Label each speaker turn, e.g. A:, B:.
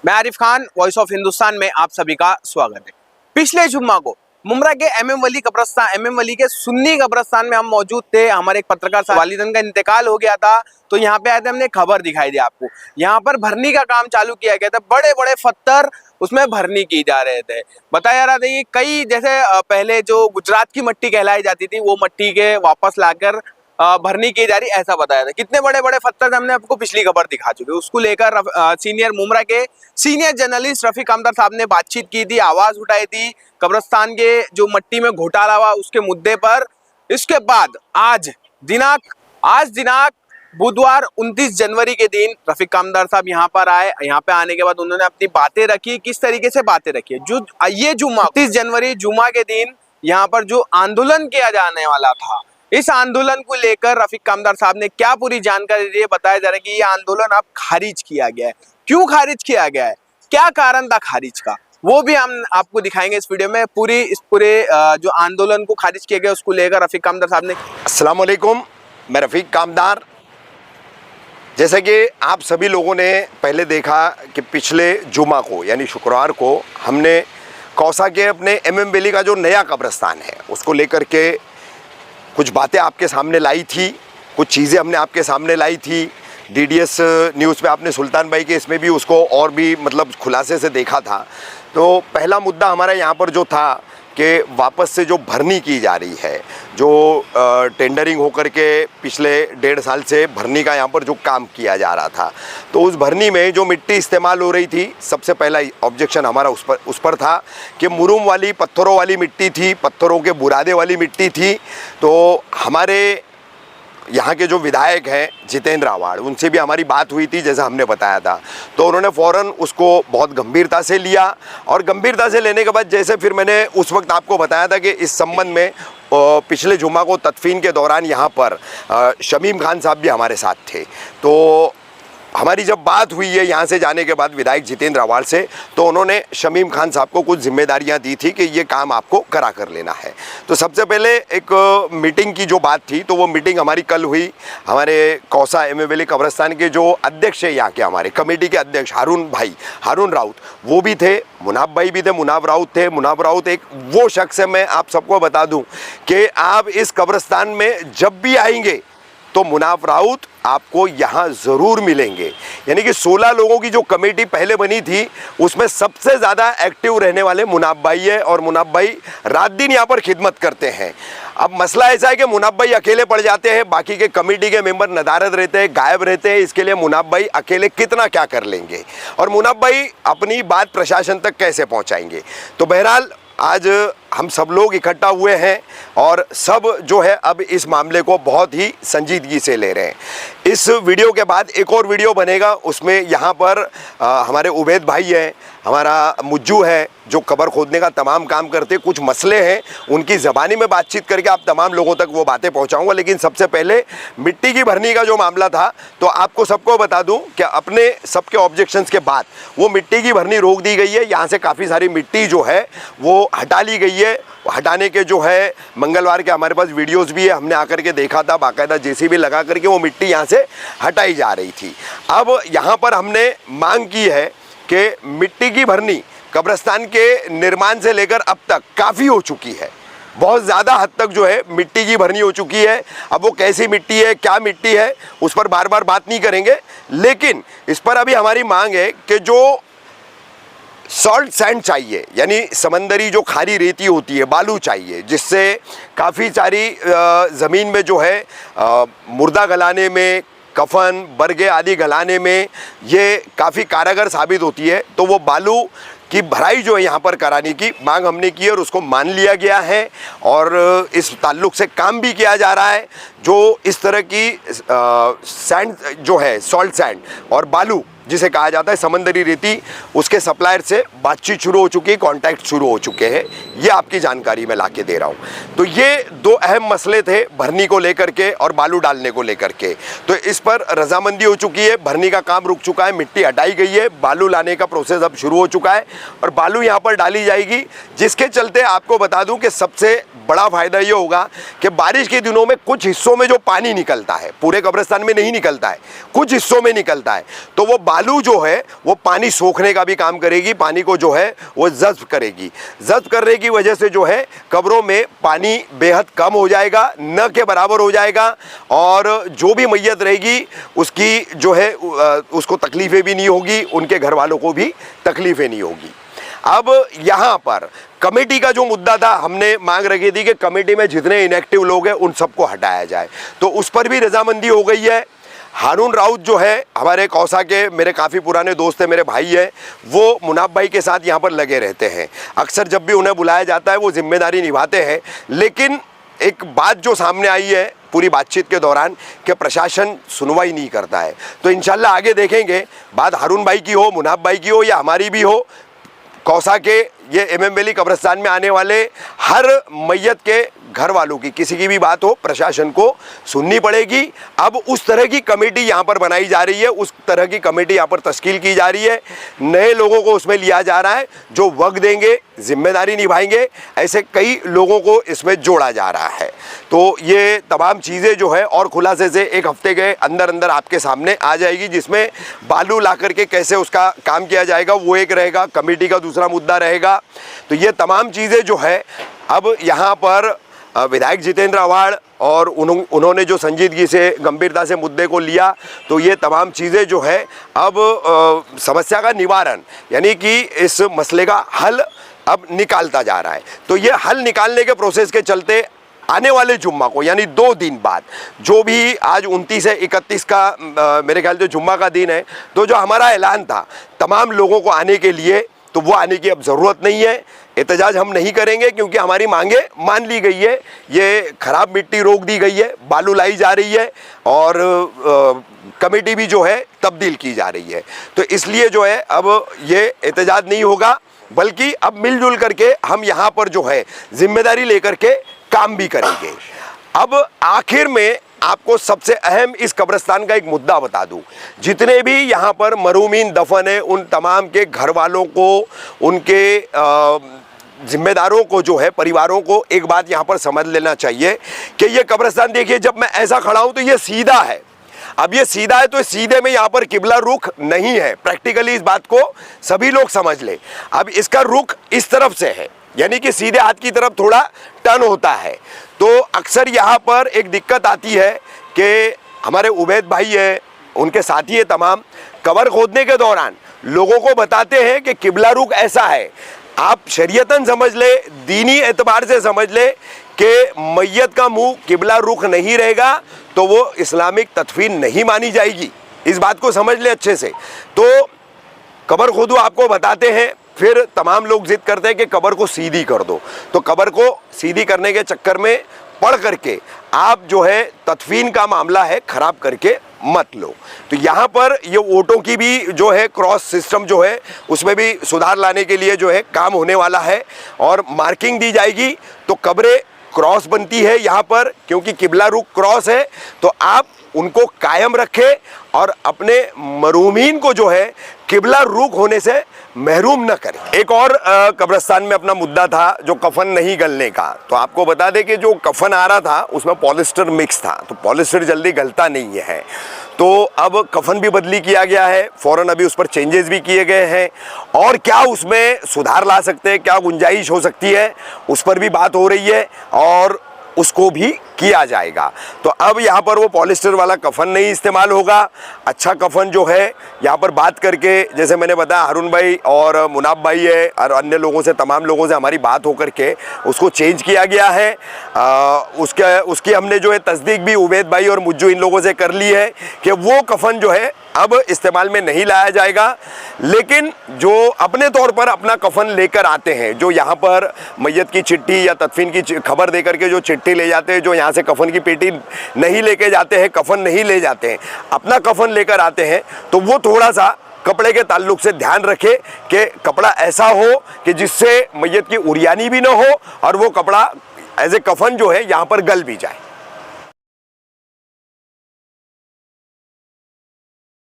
A: मैं Arif Khan, voice of Hindustan में आप सभी का स्वागत है। पिछले जुम्मा को मुमरा के एमएम वली कब्रस्तान, एमएम वली के सुन्नी कब्रस्तान में हम मौजूद थे। हमारे एक पत्रकार साहब वालिदैन का इंतकाल हो गया था, तो यहाँ पे आए थे, हमने खबर दिखाई दी आपको। यहाँ पर भरनी का काम चालू किया गया था, बड़े बड़े पत्थर उसमें भरनी की जा रहे थे। बताया जा रहा था कि कई जैसे पहले जो गुजरात की मिट्टी कहलाई जाती थी, वो मिट्टी के वापस लाकर भरनी की जा रही, ऐसा बताया था। कितने बड़े बड़े पत्थर हमने आपको पिछली खबर दिखा चुके। उसको लेकर सीनियर मुमरा के सीनियर जर्नलिस्ट रफीक कामदार साहब ने बातचीत की थी, आवाज उठाई थी कब्रिस्तान के जो मिट्टी में घोटाला हुआ उसके मुद्दे पर। इसके बाद आज दिनांक बुधवार 29 जनवरी के दिन रफीक कामदार साहब यहाँ पर आए। यहाँ पे आने के बाद उन्होंने अपनी बातें रखी। किस तरीके से बातें रखी है, जो ये जुम्मा 29 जनवरी जुम्मा के दिन यहाँ पर जो आंदोलन किया जाने वाला था, इस आंदोलन को लेकर रफीक कामदार साहब ने क्या पूरी जानकारी दी है। बताया जा रहा है कि ये आंदोलन अब खारिज किया गया है। क्यों खारिज किया गया है, क्या कारण था खारिज का, वो भी हम आपको दिखाएंगे इस वीडियो में। पूरे जो आंदोलन को खारिज किया गया उसको लेकर रफीक कामदार साहब ने।
B: अस्सलाम वालेकुम, मैं रफीक कामदार। जैसे कि आप सभी लोगों ने पहले देखा कि पिछले जुमा को यानी शुक्रवार को हमने कौसा के अपने एमएम वली का जो नया कब्रिस्तान है उसको लेकर के कुछ बातें आपके सामने लाई थी, कुछ चीज़ें हमने आपके सामने लाई थी। डीडीएस न्यूज़ पे आपने सुल्तान भाई के इसमें भी उसको और भी मतलब खुलासे से देखा था। तो पहला मुद्दा हमारा यहाँ पर जो था कि वापस से जो भरनी की जा रही है, जो टेंडरिंग होकर के पिछले 1.5 साल से भरनी का यहाँ पर जो काम किया जा रहा था, तो उस भरनी में जो मिट्टी इस्तेमाल हो रही थी, सबसे पहला ऑब्जेक्शन हमारा उस पर था कि मुरुम वाली पत्थरों वाली मिट्टी थी, पत्थरों के बुरादे वाली मिट्टी थी। तो हमारे यहाँ के जो विधायक हैं जितेंद्र आवाड़, उनसे भी हमारी बात हुई थी जैसा हमने बताया था। तो उन्होंने फ़ौरन उसको बहुत गंभीरता से लिया, और गंभीरता से लेने के बाद जैसे फिर मैंने उस वक्त आपको बताया था कि इस संबंध में पिछले जुम्मा को तदफीन के दौरान यहाँ पर शमीम खान साहब भी हमारे साथ थे। तो हमारी जब बात हुई है यहाँ से जाने के बाद विधायक जितेंद्र आवाड़ से, तो उन्होंने शमीम खान साहब को कुछ जिम्मेदारियाँ दी थी कि ये काम आपको करा कर लेना है। तो सबसे पहले एक मीटिंग की जो बात थी, तो वो मीटिंग हमारी कल हुई। हमारे कौसा एमएम वली कब्रिस्तान के जो अध्यक्ष है यहाँ के, हमारे कमेटी के अध्यक्ष हारून राउत, वो भी थे। मुनाफ भाई भी थे, मुनाफ राउत थे। मुनाफ राउत एक वो शख्स है, मैं आप सबको बता दूँ कि आप इस कब्रिस्तान में जब भी आएंगे तो मुनाफ राउत आपको यहाँ ज़रूर मिलेंगे। यानी कि 16 लोगों की जो कमेटी पहले बनी थी उसमें सबसे ज़्यादा एक्टिव रहने वाले मुनाफ भाई है, और मुनाफ भाई रात दिन यहाँ पर खिदमत करते हैं। अब मसला ऐसा है कि मुनाफ भाई अकेले पड़ जाते हैं, बाकी के कमेटी के मेंबर नदारद रहते हैं, गायब रहते हैं। इसके लिए मुनाफ भाई अकेले कितना क्या कर लेंगे, और मुनाफ भाई अपनी बात प्रशासन तक कैसे पहुँचाएंगे। तो बहरहाल आज हम सब लोग इकट्ठा हुए हैं और सब जो है अब इस मामले को बहुत ही संजीदगी से ले रहे हैं। इस वीडियो के बाद एक और वीडियो बनेगा, उसमें यहाँ पर हमारे उबैद भाई हैं, हमारा मुज्जू है जो कब्र खोदने का तमाम काम करते, कुछ मसले हैं उनकी ज़बानी में बातचीत करके आप तमाम लोगों तक वो बातें पहुँचाऊँगा। लेकिन सबसे पहले मिट्टी की भरनी का जो मामला था, तो आपको सबको बता दूं कि अपने सबके ऑब्जेक्शंस के बाद वो मिट्टी की भरनी रोक दी गई है। यहाँ से काफ़ी सारी मिट्टी जो है वो हटा ली गई है। हटाने के जो है मंगलवार के हमारे पास वीडियोस भी है, हमने आकर के देखा था, बाकायदा जेसीबी लगा करके वो मिट्टी यहाँ से हटाई जा रही थी। अब यहाँ पर हमने मांग की है कि मिट्टी की भरनी कब्रिस्तान के निर्माण से लेकर अब तक काफ़ी हो चुकी है, बहुत ज़्यादा हद तक जो है मिट्टी की भरनी हो चुकी है। अब वो कैसी मिट्टी है, क्या मिट्टी है, उस पर बार बार बात नहीं करेंगे, लेकिन इस पर अभी हमारी मांग है कि जो सॉल्ट सैंड चाहिए, यानी समंदरी जो खारी रेती होती है, बालू चाहिए, जिससे काफ़ी सारी ज़मीन में जो है मुर्दा गलाने में, कफन बरगे आदि गलाने में ये काफ़ी कारगर साबित होती है। तो वो बालू की भराई जो है यहाँ पर कराने की मांग हमने की और उसको मान लिया गया है, और इस ताल्लुक़ से काम भी किया जा रहा है। जो इस तरह की सैंड जो है, सॉल्ट सैंड और बालू जिसे कहा जाता है समंदरी रेती, उसके सप्लायर से बातचीत शुरू हो चुकी है, कॉन्टैक्ट शुरू हो चुके हैं। ये आपकी जानकारी मैं लाके दे रहा हूँ। तो ये दो अहम मसले थे भरनी को लेकर के और बालू डालने को लेकर के। तो इस पर रजामंदी हो चुकी है, भरनी का काम रुक चुका है, मिट्टी हटाई गई है, बालू लाने का प्रोसेस अब शुरू हो चुका है और बालू यहाँ पर डाली जाएगी। जिसके चलते आपको बता दूँ कि सबसे बड़ा फ़ायदा ये होगा कि बारिश के दिनों में कुछ हिस्सों में जो पानी निकलता है, पूरे कब्रिस्तान में नहीं निकलता है, कुछ हिस्सों में निकलता है, तो वो बालू जो है वो पानी सोखने का भी काम करेगी, पानी को जो है वो जज्ब करेगी। जज्ब करने की वजह से जो है कब्रों में पानी बेहद कम हो जाएगा, न के बराबर हो जाएगा, और जो भी मैयत रहेगी उसकी जो है उसको तकलीफ़ें भी नहीं होगी, उनके घर वालों को भी तकलीफ़ें नहीं होगी। अब यहाँ पर कमेटी का जो मुद्दा था, हमने मांग रखी थी कि कमेटी में जितने इनएक्टिव लोग हैं उन सबको हटाया जाए, तो उस पर भी रजामंदी हो गई है। हारून राउत जो है हमारे कौसा के मेरे काफ़ी पुराने दोस्त हैं, मेरे भाई हैं, वो मुनाफ भाई के साथ यहाँ पर लगे रहते हैं। अक्सर जब भी उन्हें बुलाया जाता है वो जिम्मेदारी निभाते हैं। लेकिन एक बात जो सामने आई है पूरी बातचीत के दौरान कि प्रशासन सुनवाई नहीं करता है, तो इंशाल्लाह आगे देखेंगे, बात हारून भाई की हो, मुनाफ भाई की हो या हमारी भी हो, कौसा के ये एमएम वैली कब्रिस्तान में आने वाले हर मैयत के घर वालों की किसी की भी बात हो प्रशासन को सुननी पड़ेगी। अब उस तरह की कमेटी यहाँ पर बनाई जा रही है, उस तरह की कमेटी यहाँ पर तश्कील की जा रही है। नए लोगों को उसमें लिया जा रहा है जो वक्त देंगे, जिम्मेदारी निभाएंगे, ऐसे कई लोगों को इसमें जोड़ा जा रहा है। तो ये तमाम चीज़ें जो है और खुलासे से एक हफ्ते के अंदर अंदर आपके सामने आ जाएगी, जिसमें बालू ला करके कैसे उसका काम किया जाएगा वो एक रहेगा, कमेटी का दूसरा मुद्दा रहेगा। तो ये तमाम चीज़ें जो है अब यहाँ पर विधायक जितेंद्र आव्हाड और उन्होंने जो संजीदगी से गंभीरता से मुद्दे को लिया, तो ये तमाम चीज़ें जो है अब समस्या का निवारण यानी कि इस मसले का हल अब निकालता जा रहा है। तो ये हल निकालने के प्रोसेस के चलते आने वाले जुम्मा को यानी 2 दिन बाद, जो भी आज 29 है 31 का मेरे ख्याल से जुम्मा का दिन है, तो जो हमारा ऐलान था तमाम लोगों को आने के लिए, तो वो आने की अब ज़रूरत नहीं है। एहतजाज हम नहीं करेंगे क्योंकि हमारी मांगे मान ली गई है। ये ख़राब मिट्टी रोक दी गई है, बालू लाई जा रही है और कमेटी भी जो है तब्दील की जा रही है। तो इसलिए जो है अब ये एहतजाज नहीं होगा, बल्कि अब मिलजुल करके हम यहाँ पर जो है जिम्मेदारी लेकर के काम भी करेंगे। अब आखिर में आपको सबसे अहम इस कब्रिस्तान का एक मुद्दा बता दूं, जितने भी यहाँ पर मरहूमीन दफन है उन तमाम के घर वालों को, उनके जिम्मेदारों को जो है परिवारों को एक बात यहाँ पर समझ लेना चाहिए कि ये कब्रिस्तान देखिए, जब मैं ऐसा खड़ा हूँ तो ये सीधा है। अब ये सीधा है तो सीधे में यहाँ पर किबला रुख नहीं है, प्रैक्टिकली इस बात को सभी लोग समझ ले। अब इसका रुख इस तरफ से है, यानी कि सीधे हाथ की तरफ थोड़ा टर्न होता है। तो अक्सर यहाँ पर एक दिक्कत आती है कि हमारे उबैद भाई है, उनके साथी है तमाम, कब्र खोदने के दौरान लोगों को बताते हैं कि किबला रुख ऐसा है। आप शरीयतन समझ ले, दीनी एतबार से समझ ले कि मैयत का मुंह किबला रुख नहीं रहेगा तो वो इस्लामिक तदफीन नहीं मानी जाएगी। इस बात को समझ ले अच्छे से। तो कब्र खोदो आपको बताते हैं, फिर तमाम लोग जिद करते हैं कि कब्र को सीधी कर दो। तो कब्र को सीधी करने के चक्कर में पढ़ करके आप जो है तदफीन का मामला है ख़राब करके मत लो। तो यहाँ पर ये वोटों की भी जो है क्रॉस सिस्टम जो है उसमें भी सुधार लाने के लिए जो है काम होने वाला है और मार्किंग दी जाएगी। तो कब्रें क्रॉस बनती है यहाँ पर, क्योंकि किबला रुख क्रॉस है, तो आप उनको कायम रखें और अपने मरहूमीन को जो है किबला रुख होने से महरूम न करें। एक और कब्रिस्तान में अपना मुद्दा था जो कफन नहीं गलने का। तो आपको बता दें कि जो कफन आ रहा था उसमें पॉलिस्टर मिक्स था, तो पॉलिस्टर जल्दी गलता नहीं है। तो अब कफन भी बदली किया गया है, फ़ौरन अभी उस पर चेंजेस भी किए गए हैं, और क्या उसमें सुधार ला सकते हैं, क्या गुंजाइश हो सकती है, उस पर भी बात हो रही है और उसको भी किया जाएगा। तो अब यहाँ पर वो पॉलिस्टर वाला कफन नहीं इस्तेमाल होगा। अच्छा कफन जो है यहाँ पर बात करके, जैसे मैंने बताया हारून भाई और मुनाफ भाई है और अन्य लोगों से, तमाम लोगों से हमारी बात होकर के उसको चेंज किया गया है। उसकी हमने जो है तस्दीक भी उबैद भाई और मुज्जू इन लोगों से कर ली है कि वो कफन जो है अब इस्तेमाल में नहीं लाया जाएगा। लेकिन जो अपने तौर पर अपना कफन लेकर आते हैं, जो यहाँ पर मैयत की चिट्ठी या तदफीन की खबर दे करके जो चिट्ठी ले जाते हैं, जो यहाँ से कफन की पेटी नहीं लेके जाते हैं, कफन नहीं ले जाते हैं, अपना कफन लेकर आते हैं, तो वो थोड़ा सा कपड़े के ताल्लुक से ध्यान रखे कि कपड़ा ऐसा हो कि जिससे मैयत की उरियानी भी ना हो और वो कपड़ा एज ए कफन जो है यहाँ पर गल भी जाए।